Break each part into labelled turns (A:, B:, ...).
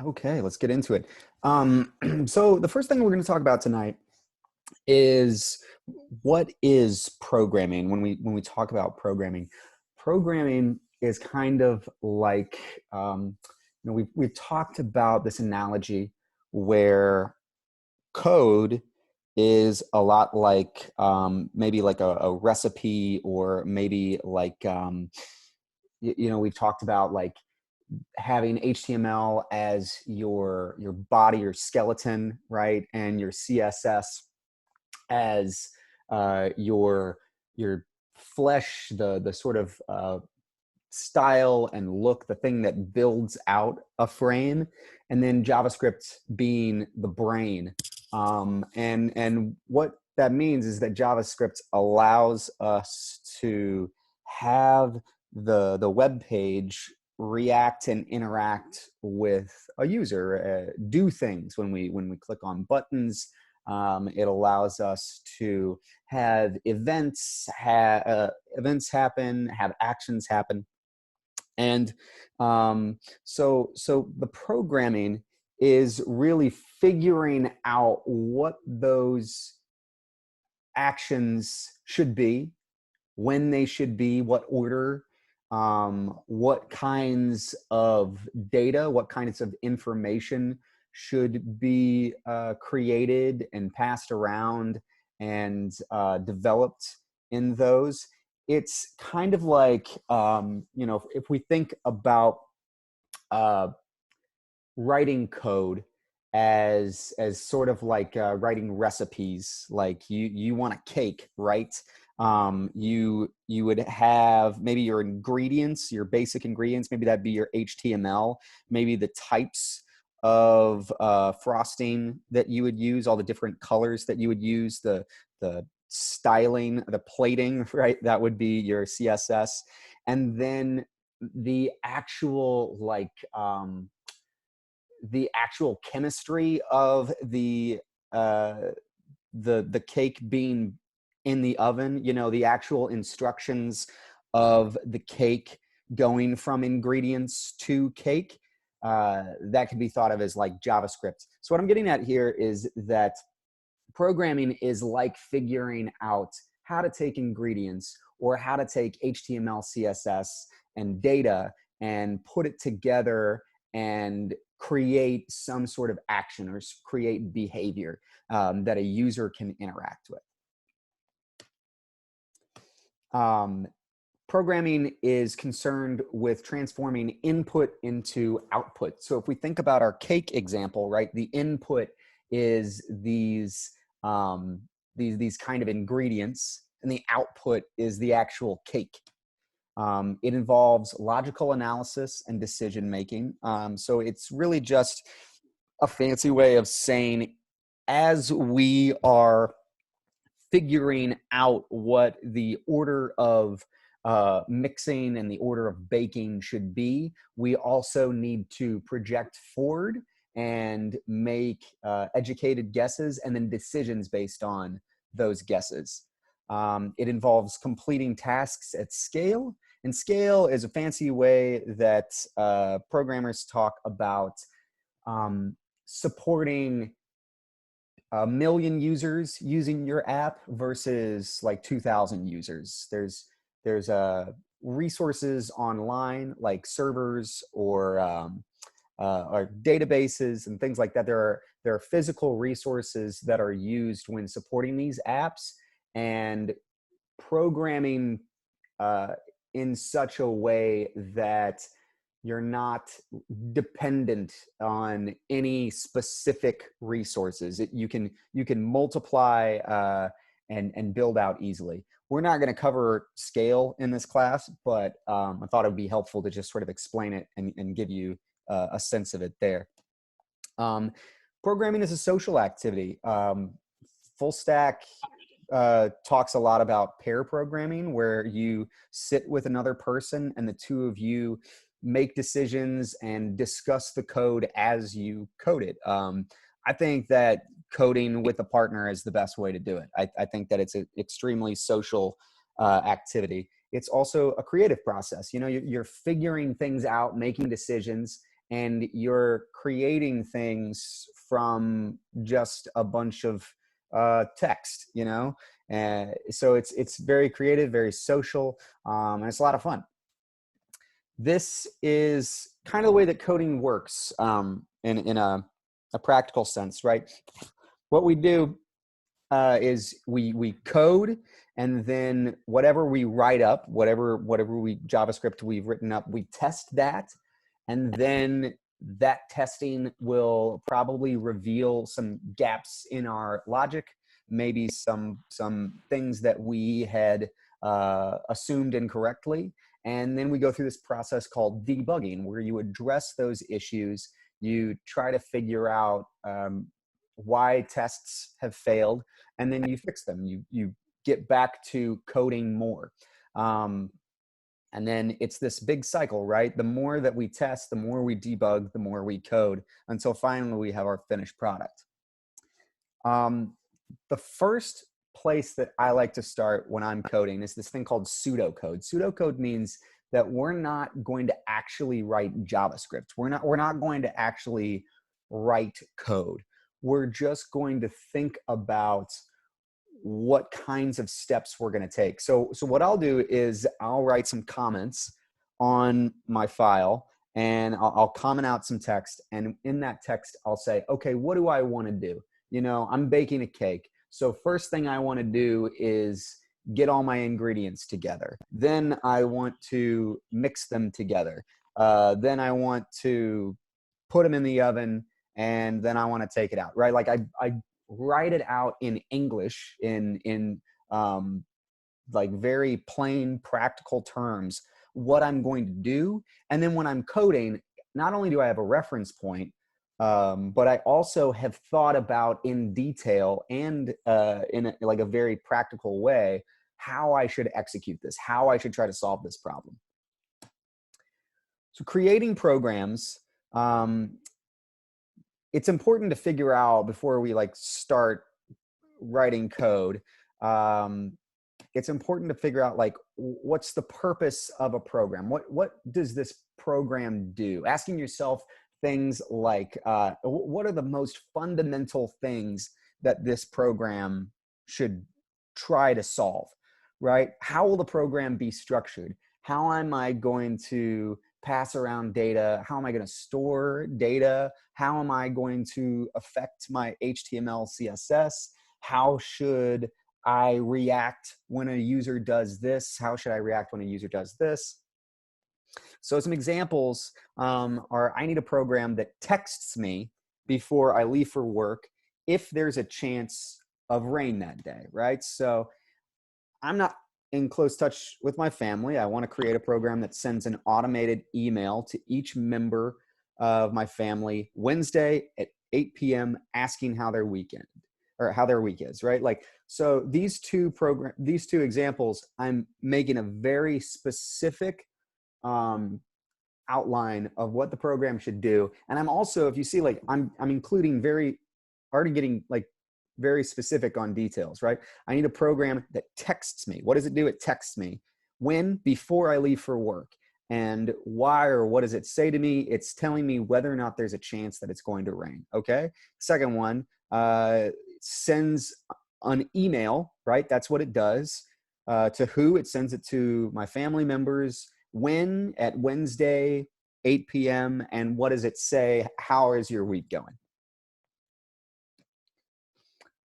A: Okay, let's get into it. So the first thing we're going to talk about tonight is what is programming. When we talk about programming, programming is kind of like we've talked about this analogy where code is a lot like maybe like a recipe, or maybe like we've talked about like having HTML as your body, your skeleton, right, and your CSS as your flesh, the sort of style and look, the thing that builds out a frame, and then JavaScript being the brain. And what that means is that JavaScript allows us to have the web page react and interact with a user, do things when we click on buttons. It allows us to have events happen, have actions happen. And so the programming is really figuring out what those actions should be, when they should be, what order, what kinds of data, what kinds of information should be created and passed around and developed in those. It's kind of like, if we think about writing code as sort of like writing recipes, like you want a cake, right? You would have maybe your ingredients, your basic ingredients, maybe that'd be your HTML, maybe the types of frosting that you would use, all the different colors that you would use, the styling, the plating, right? That would be your CSS. And then the actual the actual chemistry of the cake being in the oven, the actual instructions of the cake going from ingredients to cake, that can be thought of as like JavaScript. So what I'm getting at here is that programming is like figuring out how to take ingredients or how to take HTML, CSS, and data and put it together and create some sort of action or create behavior that a user can interact with. Programming is concerned with transforming input into output. So if we think about our cake example, right, the input is these kind of ingredients, and the output is the actual cake. It involves logical analysis and decision making. So it's really just a fancy way of saying, as we are figuring out what the order of mixing and the order of baking should be, we also need to project forward and make educated guesses and then decisions based on those guesses. It involves completing tasks at scale, and scale is a fancy way that programmers talk about supporting 1 million users using your app versus like 2,000 users. There's resources online like servers or databases and things like that. There are physical resources that are used when supporting these apps, and programming in such a way that you're not dependent on any specific resources. You can multiply and build out easily. We're not going to cover scale in this class, but I thought it would be helpful to just sort of explain it and give you a sense of it there. Programming is a social activity. Full stack talks a lot about pair programming, where you sit with another person and the two of you make decisions and discuss the code as you code it. I think that coding with a partner is the best way to do it. I think that it's an extremely social activity. It's also a creative process. You know, you're figuring things out, making decisions, and you're creating things from just a bunch of text, you know? And so it's very creative, very social, and it's a lot of fun. This is kind of the way that coding works in a practical sense, right? What we do is we code, and then whatever we write up, whatever JavaScript we've written up, we test that, and then that testing will probably reveal some gaps in our logic, maybe some things that we had assumed incorrectly. And then we go through this process called debugging, where you address those issues. You try to figure out why tests have failed, and then you fix them. You get back to coding more. And then it's this big cycle, right? The more that we test, the more we debug, the more we code, until finally we have our finished product. The first place that I like to start when I'm coding is this thing called pseudocode. Pseudocode means that we're not going to actually write JavaScript. We're not going to actually write code. We're just going to think about what kinds of steps we're going to take. So what I'll do is I'll write some comments on my file, and I'll comment out some text. And in that text, I'll say, okay, what do I want to do? You know, I'm baking a cake. So first thing I want to do is get all my ingredients together. Then I want to mix them together. Then I want to put them in the oven, and then I want to take it out, right? Like I write it out in English in like very plain, practical terms, what I'm going to do. And then when I'm coding, not only do I have a reference point, but I also have thought about in detail and in like a very practical way how I should execute this, how I should try to solve this problem. So creating programs, it's important to figure out before we like start writing code. It's important to figure out like what's the purpose of a program. What does this program do? Asking yourself things like what are the most fundamental things that this program should try to solve, right? How will the program be structured? How am I going to pass around data? How am I going to store data? How am I going to affect my HTML, CSS? How should I react when a user does this? How should I react when a user does this? So some examples are I need a program that texts me before I leave for work if there's a chance of rain that day, right? So I'm not in close touch with my family. I want to create a program that sends an automated email to each member of my family Wednesday at 8 p.m. asking how their weekend or how their week is, right? Like, so these two examples, I'm making a very specific outline of what the program should do. And I'm also, if you see, like I'm including already getting like very specific on details, right? I need a program that texts me. What does it do? It texts me when, before I leave for work, and why, or what does it say to me? It's telling me whether or not there's a chance that it's going to rain. Okay. Second one, sends an email, right? That's what it does. To who? It sends it to my family members. When? At Wednesday, 8 p.m. And what does it say? How is your week going?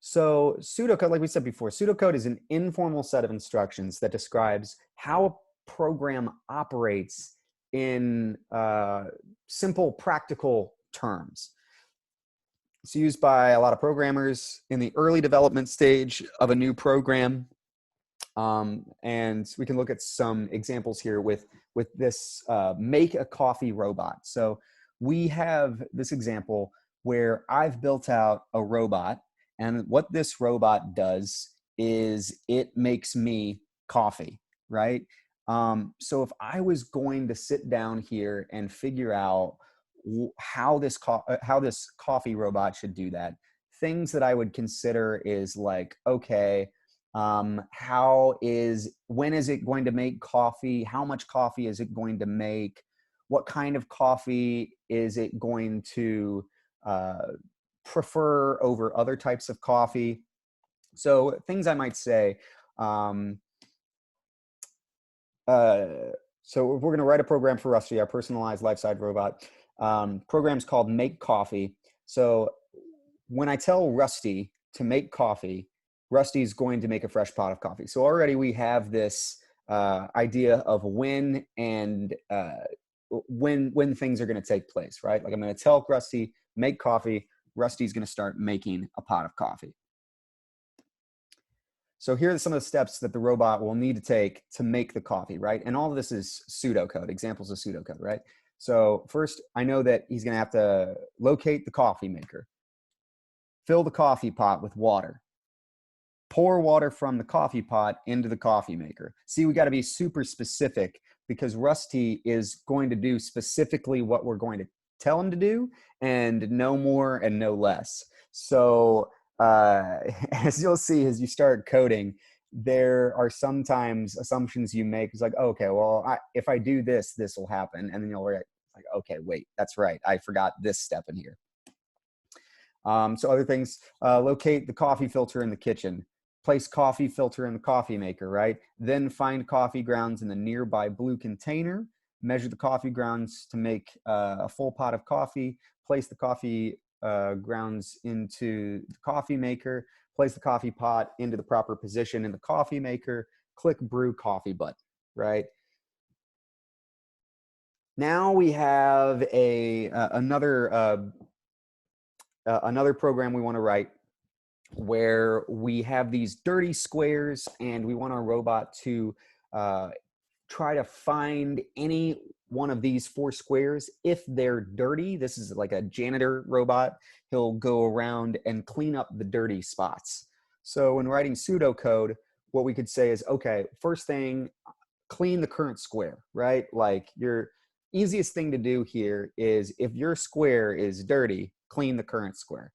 A: So pseudocode, like we said before, pseudocode is an informal set of instructions that describes how a program operates in simple, practical terms. It's used by a lot of programmers in the early development stage of a new program. And we can look at some examples here with this make a coffee robot. So we have this example where I've built out a robot, and what this robot does is it makes me coffee, right? So if I was going to sit down here and figure out how this coffee robot should do that, things that I would consider is like, okay, when is it going to make coffee? How much coffee is it going to make? What kind of coffee is it going to prefer over other types of coffee? So things I might say, um, so if we're going to write a program for Rusty, our personalized life-side robot, program's called Make Coffee. So when I tell Rusty to make coffee, Rusty's going to make a fresh pot of coffee. So already we have this idea of when and when things are going to take place, right? Like I'm going to tell Rusty, make coffee. Rusty's going to start making a pot of coffee. So here are some of the steps that the robot will need to take to make the coffee, right? And all of this is pseudocode, examples of pseudocode, right? So first, I know that he's going to have to locate the coffee maker, fill the coffee pot with water, pour water from the coffee pot into the coffee maker. See, we got to be super specific because Rusty is going to do specifically what we're going to tell him to do and no more and no less. So as you'll see, as you start coding, there are sometimes assumptions you make. It's like, okay, well, if I do this, this will happen. And then you'll realize, like, okay, wait, that's right. I forgot this step in here. So other things, locate the coffee filter in the kitchen, place coffee filter in the coffee maker, right? Then find coffee grounds in the nearby blue container, measure the coffee grounds to make a full pot of coffee, place the coffee grounds into the coffee maker, place the coffee pot into the proper position in the coffee maker, click brew coffee button, right? Now we have another program we want to write where we have these dirty squares and we want our robot to try to find any one of these 4 squares. If they're dirty, this is like a janitor robot, he'll go around and clean up the dirty spots. So when writing pseudocode, what we could say is, okay, first thing, clean the current square, right? Like your easiest thing to do here is if your square is dirty, clean the current square.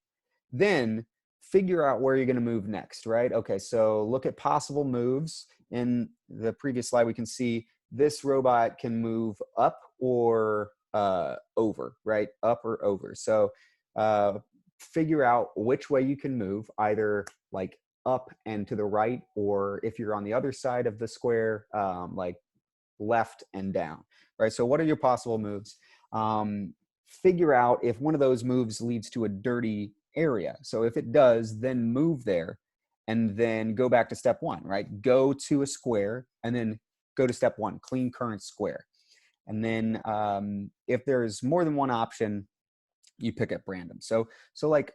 A: Then figure out where you're going to move next, right? Okay, so look at possible moves. In the previous slide, we can see this robot can move up or over, right? Up or over. So figure out which way you can move, either like up and to the right, or if you're on the other side of the square, like left and down, right? So what are your possible moves? Figure out if one of those moves leads to a dirty area. So if it does, then move there and then go back to step 1, right? Go to a square and then go to step 1, clean current square. And then if there's more than one option, you pick up random. So like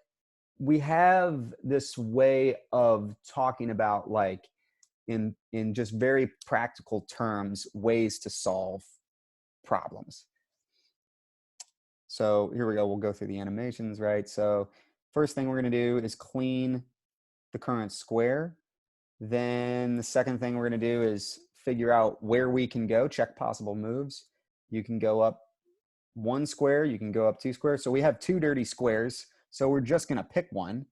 A: we have this way of talking about, like, in just very practical terms, ways to solve problems. So here we go. We'll go through the animations, right? So first thing we're going to do is clean the current square. Then the second thing we're going to do is figure out where we can go, check possible moves. You can go up 1 square, you can go up 2 squares. So we have 2 dirty squares. So we're just going to pick one.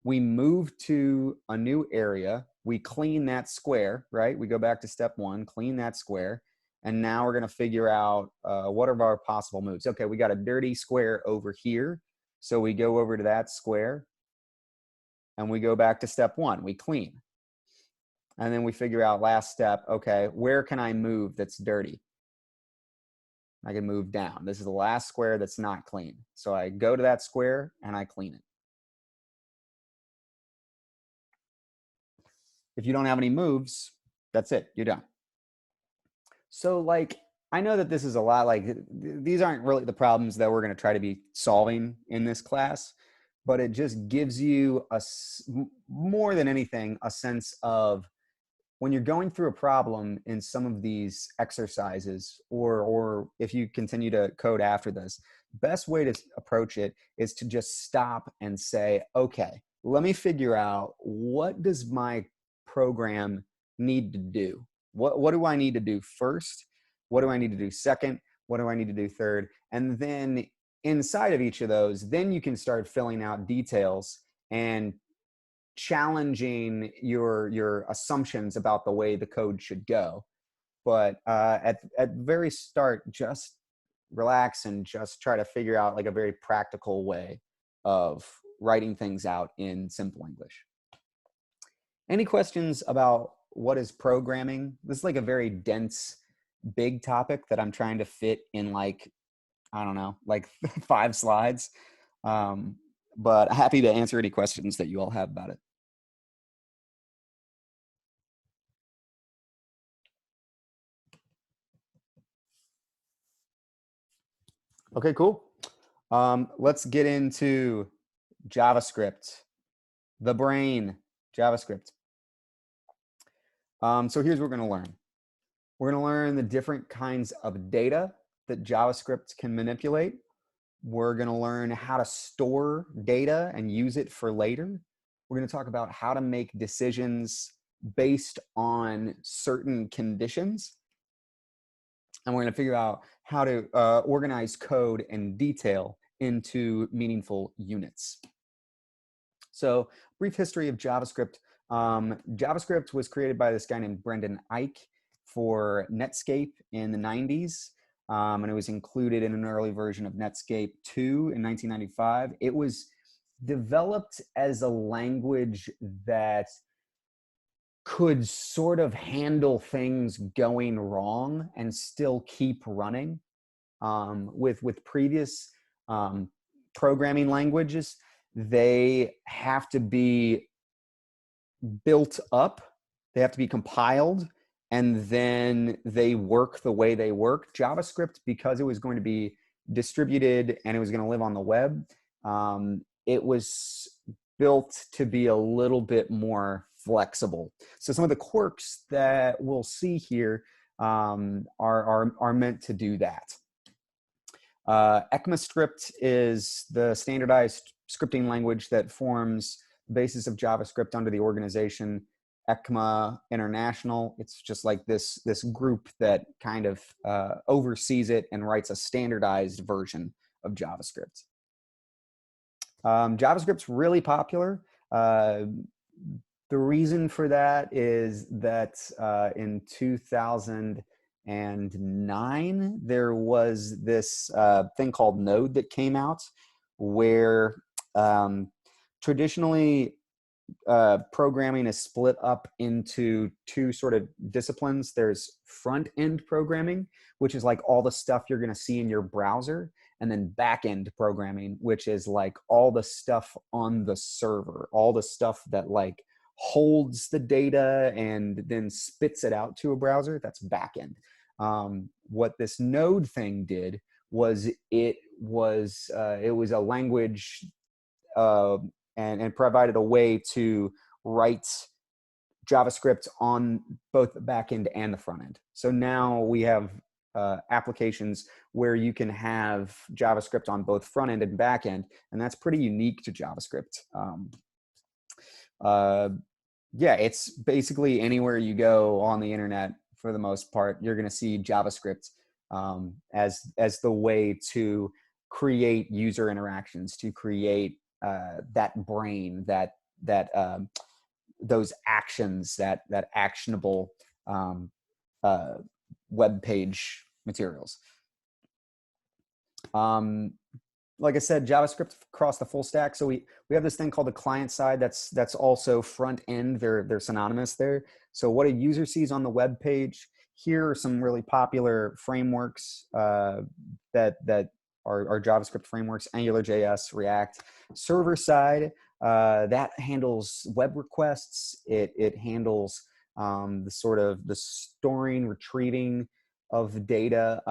A: We move to a new area. We clean that square, right? We go back to step 1, clean that square. And now we're going to figure out what are our possible moves. Okay, we got a dirty square over here. So we go over to that square and we go back to step 1, we clean. And then we figure out last step, okay, where can I move that's dirty? I can move down. This is the last square that's not clean. So I go to that square and I clean it. If you don't have any moves, that's it, you're done. So like, I know that this is a lot, like these aren't really the problems that we're going to try to be solving in this class, but it just gives you more than anything, a sense of when you're going through a problem in some of these exercises, or if you continue to code after this, best way to approach it is to just stop and say, okay, let me figure out, what does my program need to do? What do I need to do first? What do I need to do second? What do I need to do third? And then inside of each of those, then you can start filling out details and challenging your assumptions about the way the code should go. But at the very start, just relax and just try to figure out like a very practical way of writing things out in simple English. Any questions about what is programming? This is like a very dense, big topic that I'm trying to fit in like, I don't know, like 5 slides. But happy to answer any questions that you all have about it. Okay, cool. Let's get into JavaScript, the brain, JavaScript. So here's what we're going to learn. We're going to learn the different kinds of data that JavaScript can manipulate. We're going to learn how to store data and use it for later. We're going to talk about how to make decisions based on certain conditions. And we're going to figure out how to organize code in detail into meaningful units. So, brief history of JavaScript. JavaScript was created by this guy named Brendan Eich for Netscape in the 90s. And it was included in an early version of Netscape 2 in 1995. It was developed as a language that could sort of handle things going wrong and still keep running. With previous programming languages, they have to be built up, they have to be compiled, and then they work the way they work. JavaScript, because it was going to be distributed and it was going to live on the web, it was built to be a little bit more flexible. So some of the quirks that we'll see here are meant to do that. ECMAScript is the standardized scripting language that forms the basis of JavaScript under the organization ECMA International. It's just like this group that kind of oversees it and writes a standardized version of JavaScript. JavaScript's really popular. The reason for that is that in 2009, there was this thing called Node that came out where traditionally programming is split up into 2 sort of disciplines. There's front-end programming, which is like all the stuff you're going to see in your browser, and then back-end programming, which is like all the stuff on the server, all the stuff that like holds the data and then spits it out to a browser. That's back-end. What this Node thing did was it was a language and provided a way to write JavaScript on both the back end and the front end. So now we have applications where you can have JavaScript on both front end and back end, and that's pretty unique to JavaScript. Yeah, it's basically anywhere you go on the internet, for the most part, you're going to see JavaScript as the way to create user interactions, to create that brain, those actions, that actionable web page materials. Like I said, JavaScript across the full stack. So we have this thing called the client side that's also front end. They're synonymous there. So what a user sees on the web page, here are some really popular frameworks that are JavaScript frameworks: AngularJS, React. Server side, that handles web requests. It handles the sort of the storing, retrieving of data.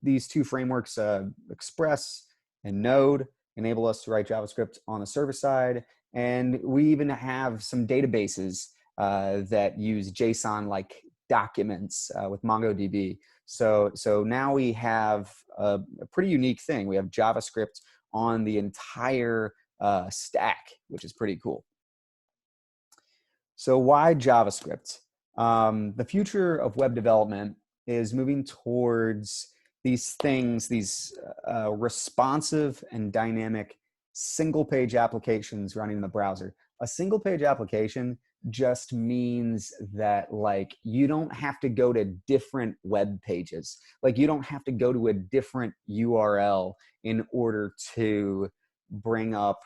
A: These 2 frameworks, Express and Node, enable us to write JavaScript on the server side. And we even have some databases that use JSON-like documents with MongoDB. So now we have a pretty unique thing. We have JavaScript on the entire stack, which is pretty cool. So why JavaScript? The future of web development is moving towards these things, these responsive and dynamic single page applications running in the browser. A single page application just means that like you don't have to go to different web pages. Like you don't have to go to a different URL in order to bring up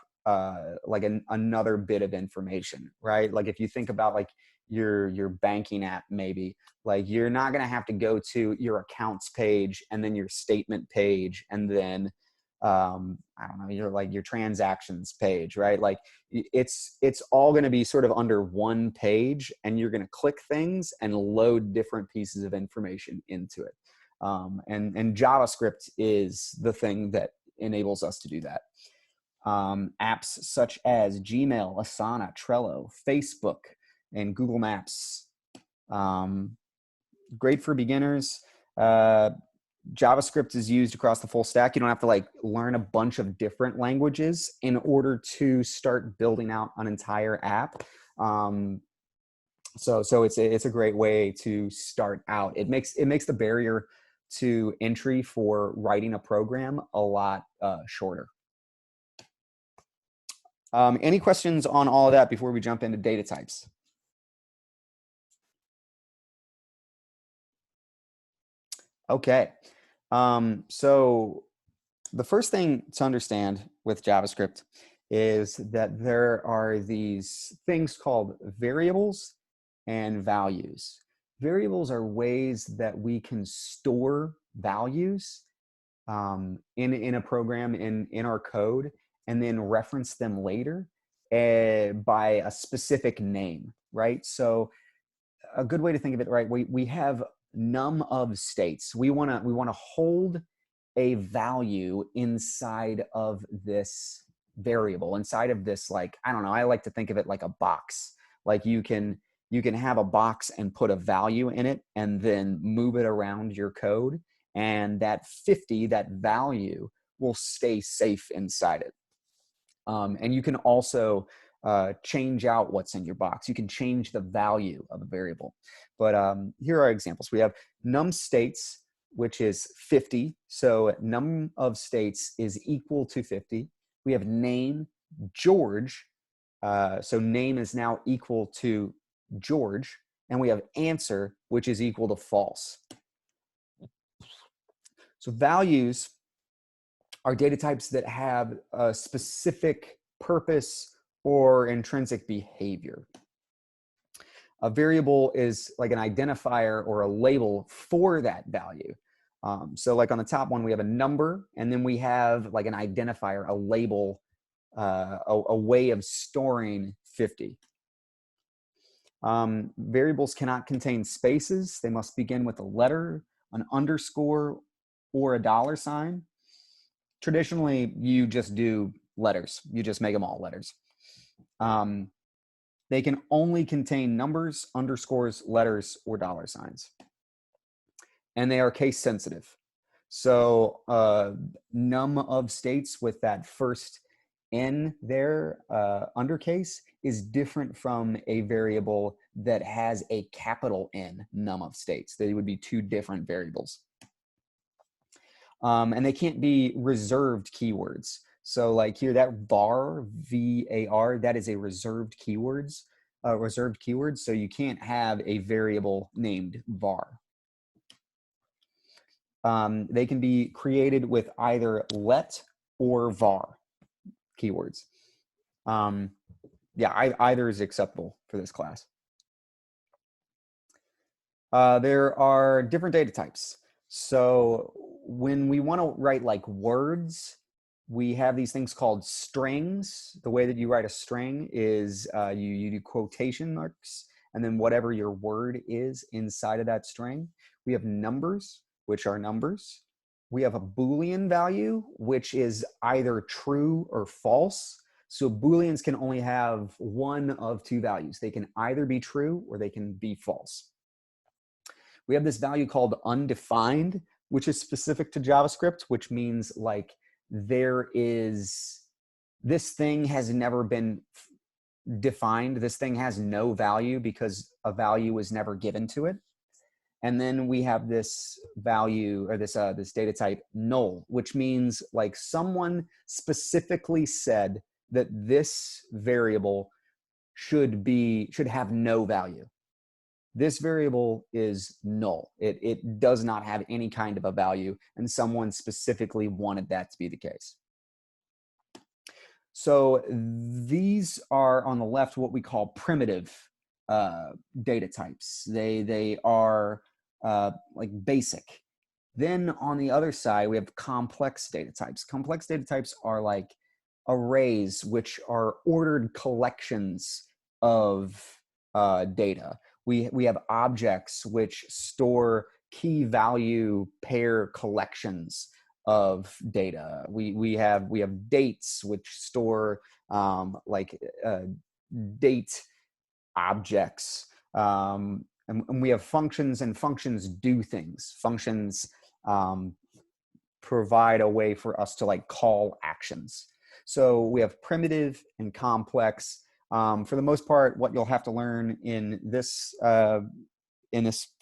A: like another bit of information, right? Like if you think about like your banking app, maybe like you're not going to have to go to your accounts page and then your statement page and then I don't know, your transactions page, right? Like it's all going to be sort of under one page, and you're going to click things and load different pieces of information into it. And JavaScript is the thing that enables us to do that. Apps such as Gmail, Asana, Trello, Facebook, and Google Maps. Great for beginners. JavaScript is used across the full stack. You don't have to like learn a bunch of different languages in order to start building out an entire app. So it's a great way to start out. It makes the barrier to entry for writing a program a lot shorter. Any questions on all of that before we jump into data types? Okay. So the first thing to understand with JavaScript is that there are these things called variables and values. Variables are ways that we can store values in a program, in our code, and then reference them later by a specific name, right? So a good way to think of it, right? We have num of states. We want to hold a value inside of this variable, inside of this, like, I don't know, I like to think of it like a box. Like you can have a box and put a value in it and then move it around your code, and that 50, that value, will stay safe inside it. And you can also change out what's in your box. You can change the value of a variable. But here are examples. We have num states, which is 50. So num of states is equal to 50. We have name, George. So name is now equal to George. And we have answer, which is equal to false. So values are data types that have a specific purpose or intrinsic behavior. A variable is like an identifier or a label for that value. So like on the top one, we have a number, and then we have like an identifier, a label, a way of storing 50. Variables cannot contain spaces. They must begin with a letter, an underscore, or a dollar sign. Traditionally, you just do letters. You just make them all letters. They can only contain numbers, underscores, letters, or dollar signs. And they are case sensitive. So num of states with that first N there, undercase, is different from a variable that has a capital N, num of states. They would be two different variables. And they can't be reserved keywords. So like here, that var, V-A-R, that is a reserved keyword. So you can't have a variable named var. They can be created with either let or var keywords. Yeah, either is acceptable for this class. There are different data types. So when we want to write like words, we have these things called strings. The way that you write a string is you do quotation marks and then whatever your word is inside of that string. We have numbers, which are numbers. We have a Boolean value, which is either true or false. So Booleans can only have one of two values. They can either be true or they can be false. We have this value called undefined, which is specific to JavaScript, which means like there is, this thing has never been defined. This thing has no value because a value was never given to it. And then we have this value, or this data type null, which means like someone specifically said that this variable should have no value. This variable is null. It does not have any kind of a value, and someone specifically wanted that to be the case. So these are on the left what we call primitive data types. They are like basic. Then on the other side, we have complex data types. Complex data types are like arrays, which are ordered collections of data. We have objects which store key value pair collections of data. We have dates which store date objects, and we have functions, and functions do things. Functions provide a way for us to like call actions. So we have primitive and complex. For the most part, what you'll have to learn in this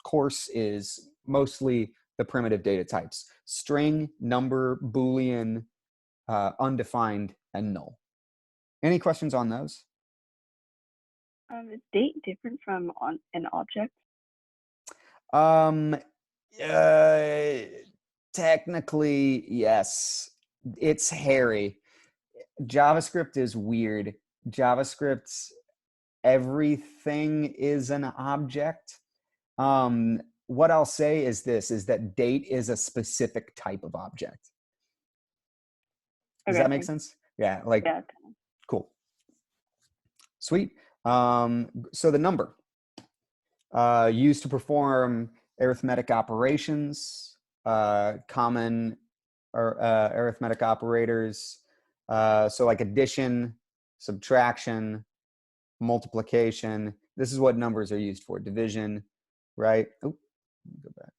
A: course is mostly the primitive data types: string, number, Boolean, undefined, and null. Any questions on those?
B: Is date different from an object?
A: Technically, yes. It's hairy. JavaScript is weird. JavaScript's everything is an object. What I'll say is this, is that date is a specific type of object. Does that make sense? Yeah, like, yeah. Cool. Sweet. So the number used to perform arithmetic operations, common arithmetic operators. So like addition, subtraction, multiplication. This is what numbers are used for. Division, right? Oh, go back.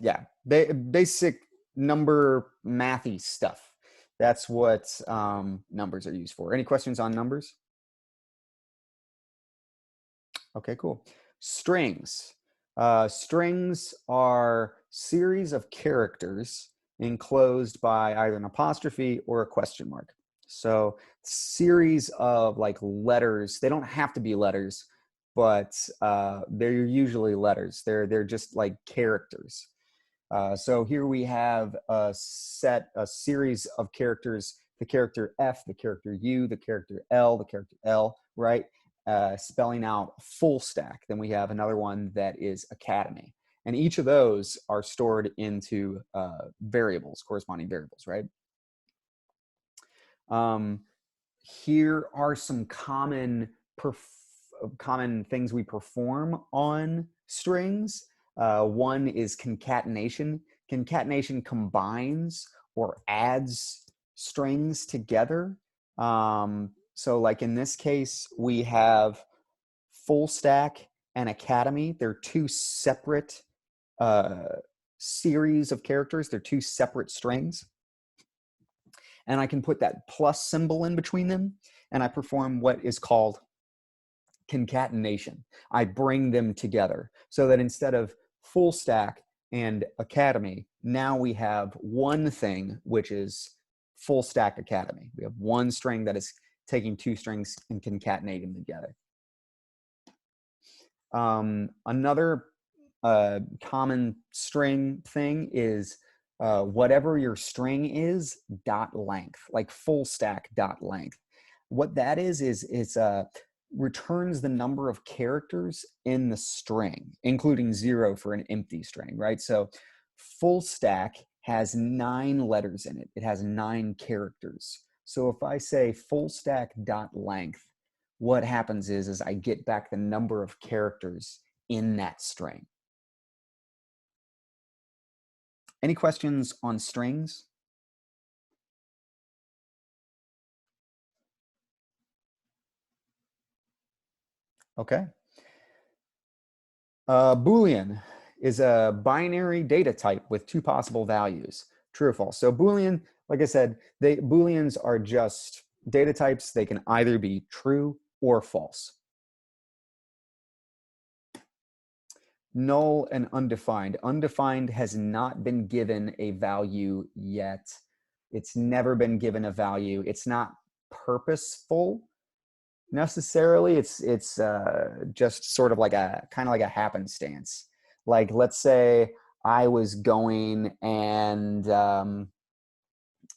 A: Yeah, basic number mathy stuff. That's what numbers are used for. Any questions on numbers? Okay, cool. Strings. Strings are series of characters enclosed by either an apostrophe or a question mark. So series of like letters. They don't have to be letters, but they're usually letters. They're just like characters. So here we have a series of characters: the character F, the character U, the character L, the character L, right? Spelling out full stack. Then we have another one that is academy. And each of those are stored into variables, corresponding variables, right? Here are some common things we perform on strings. One is concatenation. Concatenation combines or adds strings together. So like in this case, we have full stack and academy. They're two separate series of characters. They're two separate strings. And I can put that plus symbol in between them, and I perform what is called concatenation. I bring them together so that instead of full stack and academy, now we have one thing, which is full stack academy. We have one string that is taking two strings and concatenating them together. Another common string thing is whatever your string is, dot length, like full stack dot length. What that is returns the number of characters in the string, including 0 for an empty string, right? So full stack has 9 letters in it. It has 9 characters. So if I say full stack dot length, what happens is I get back the number of characters in that string. Any questions on strings? Okay. Boolean is a binary data type with 2 possible values, true or false. So Boolean, like I said, Booleans are just data types. They can either be true or false. null and undefined. Undefined has not been given a value yet. It's never been given a value. It's not purposeful necessarily. It's just sort of like a kind of like a happenstance. Like, let's say I was going and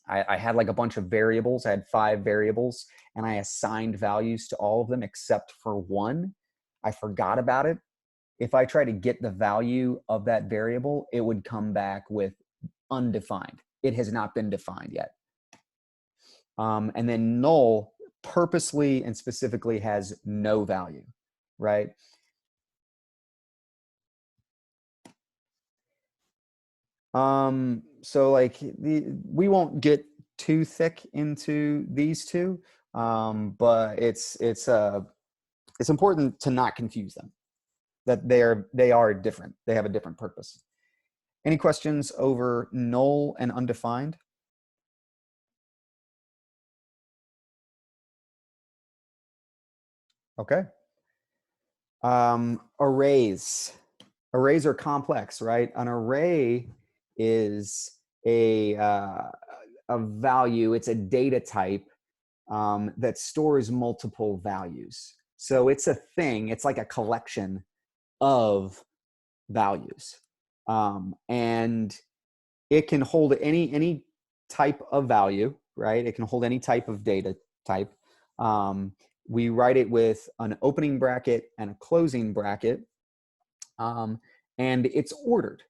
A: I had like a bunch of variables. I had 5 variables and I assigned values to all of them except for one. I forgot about it. If I try to get the value of that variable, it would come back with undefined. It has not been defined yet. And then null purposely and specifically has no value, right? So like we won't get too thick into these two, but it's important to not confuse them. That they are different. They have a different purpose. Any questions over null and undefined? Okay. Arrays. Arrays are complex, right? An array is a value. It's a data type that stores multiple values. So it's a thing. It's like a collection of values, and it can hold any type of value, right? It can hold any type of data type. We write it with an opening bracket and a closing bracket, and it's ordered.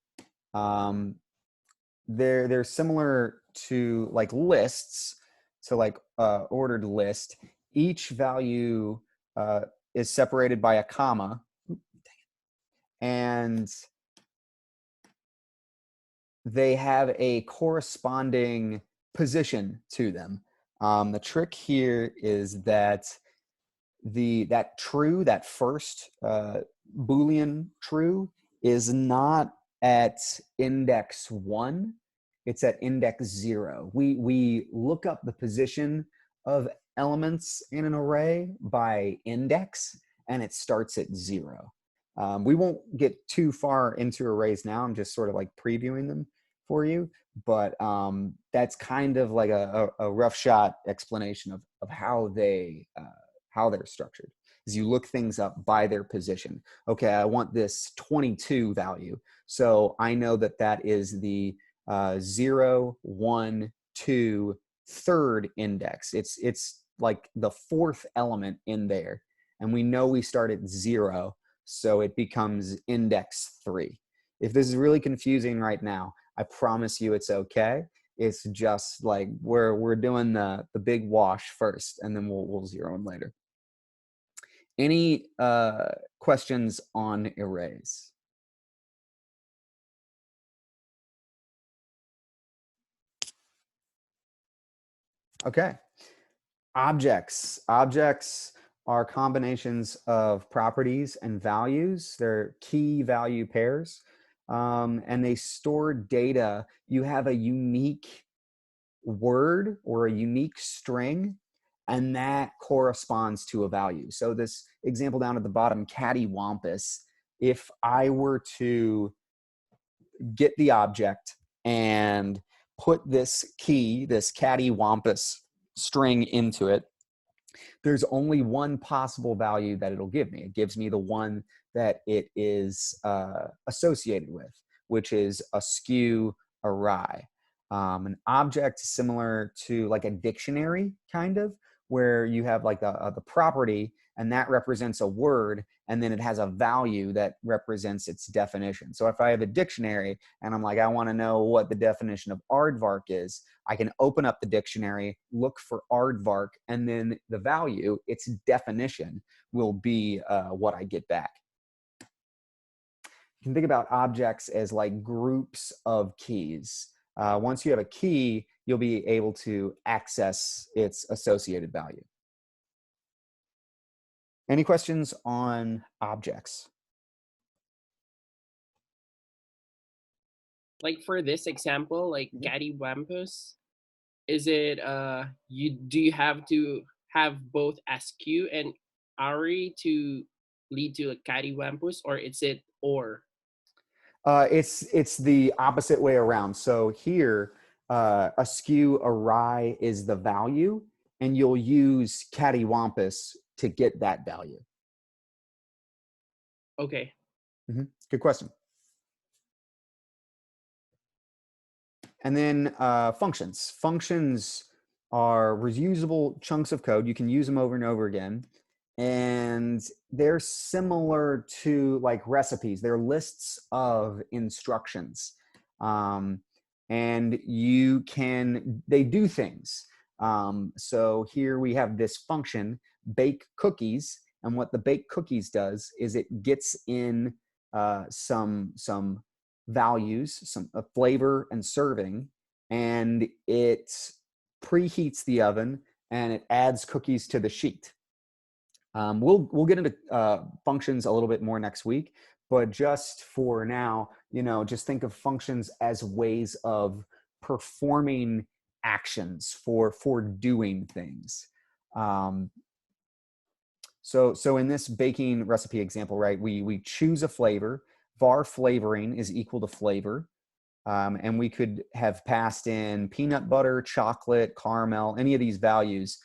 A: They're similar to like lists. So like ordered list, each value is separated by a comma, and they have a corresponding position to them. The trick here is that that first Boolean true is not at index 1, it's at index 0. We look up the position of elements in an array by index, and it starts at 0. We won't get too far into arrays now. I'm just sort of like previewing them for you, but that's kind of like a rough shot explanation of how they're structured. Is you look things up by their position. Okay, I want this 22 value, so I know that that is the 0, 1, 2, third index. It's like the 4th element in there, and we know we start at 0, so it becomes index 3. If this is really confusing right now, I promise you it's okay. It's just like we're doing the big wash first, and then we'll zero in later. Any questions on arrays? Okay. Objects. Objects are combinations of properties and values. They're key value pairs, and they store data. You have a unique word or a unique string, and that corresponds to a value. So this example down at the bottom, cattywampus, if I were to get the object and put this key, this cattywampus string into it, there's only one possible value that it'll give me. It gives me the one that it is associated with, which is askew, awry. An object similar to like a dictionary, kind of, where you have like the property, and that represents a word, and then it has a value that represents its definition. So if I have a dictionary and I'm like, I want to know what the definition of aardvark is, I can open up the dictionary, look for aardvark, and then the value, its definition, will be what I get back. You can think about objects as like groups of keys. Once you have a key, you'll be able to access its associated value. Any questions on objects?
C: Like for this example, like cattywampus, is it you have to have both askew and Ari to lead to a cattywampus, or is it or?
A: It's the opposite way around. So here, askew awry is the value, and you'll use cattywampus to get that value.
C: Okay.
A: Good question. And then functions. Functions are reusable chunks of code. You can use them over and over again. And they're similar to like recipes. They're lists of instructions. And they do things. So here we have this function, bake cookies. And what the bake cookies does is it gets in some values, a flavor and serving, and it preheats the oven and it adds cookies to the sheet. We'll get into functions a little bit more next week, but just for now, just think of functions as ways of performing actions for doing things. So in this baking recipe example, right, we choose a flavor. Var flavoring is equal to flavor. And we could have passed in peanut butter, chocolate, caramel, any of these values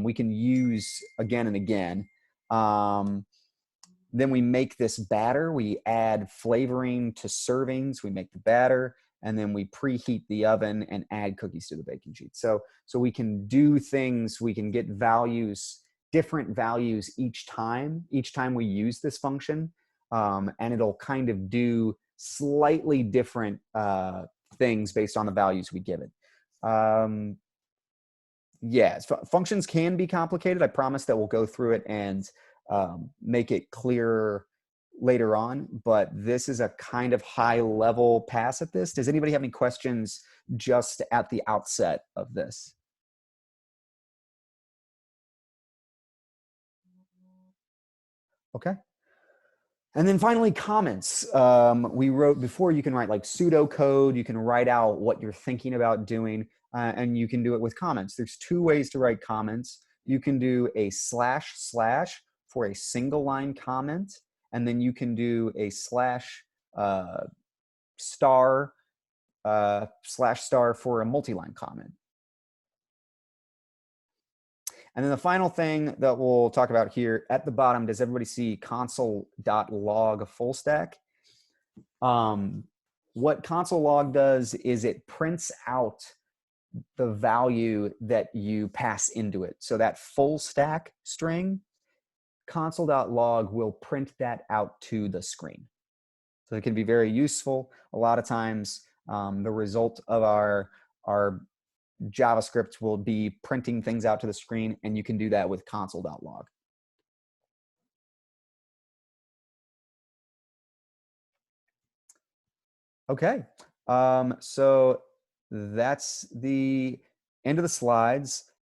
A: we can use again and again. Then we make this batter. We add flavoring to servings. We make the batter, and then we preheat the oven and add cookies to the baking sheet. So we can do things. We can get values, different values each time we use this function, and it'll kind of do slightly different things based on the values we give it. Functions can be complicated. I promise that we'll go through it and make it clearer later on, but this is a kind of high level pass at this. Does anybody have any questions just at the outset of this? Okay. And then finally, comments. We wrote before, you can write like pseudocode. You can write out what you're thinking about doing, and you can do it with comments. There's two ways to write comments. You can do a // for a single line comment, and then you can do a /*/ for a multi-line comment. And then the final thing that we'll talk about here at the bottom, does everybody see console.log full stack? What console log does is it prints out the value that you pass into it. So that full stack string, console.log will print that out to the screen. So it can be very useful. A lot of times the result of our JavaScript will be printing things out to the screen, and you can do that with console.log. Okay, so that's the end of the slides.